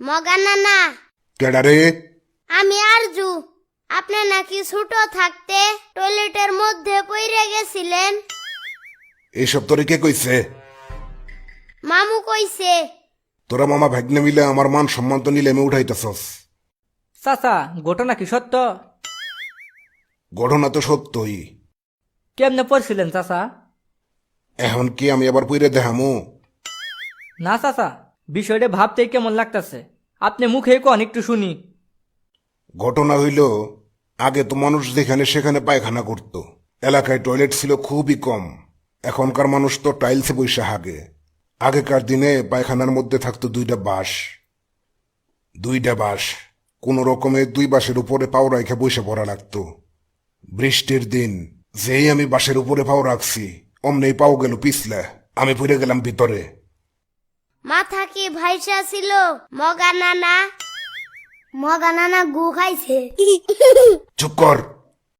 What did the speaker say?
মগানা না, কেডারে? আমি আরজু। আপনি নাকি ছোট থাকতে টয়লেটের মধ্যে পইরে গেছিলেন। এইসব তোরে কে কইছে? মামু কইছে। তোরা মামা ভাগ্নে মিলে আমার মান সম্মান তো নিলে আমি উঠাইতেছস। চাচা ঘটনা কি সত্য? ঘটনা তো সত্যই। কেমনে পড়ছিলেন চাচা? এখন কি আমি আবার পইরে দেখামু? না চাচা, বিষয়টা ভাবতেই কেমন লাগতাছে। আপনি মুখে কোন একটু শুনি। ঘটনা হইল, আগে তো মানুষ যেখানে সেখানে পায়খানা করত। এলাকায় টয়লেট ছিল খুবই কম। এখনকার মানুষ তো টাইলসে বৈশা হাগে। আগেকার দিনে পায়খানার মধ্যে থাকতো দুইটা বাঁশ। কোন রকমে দুই বাঁশের উপরে পাও রাখে বসে পড়া লাগতো। বৃষ্টির দিন যেই আমি বাঁশের উপরে পাও রাখছি, অমনেই পাও গেল পিছলে, আমি পড়ে গেলাম ভিতরে। মাথা কি ভাইসা ছিল? মগানা না, মগানা না গু খাইছে। চুপ কর।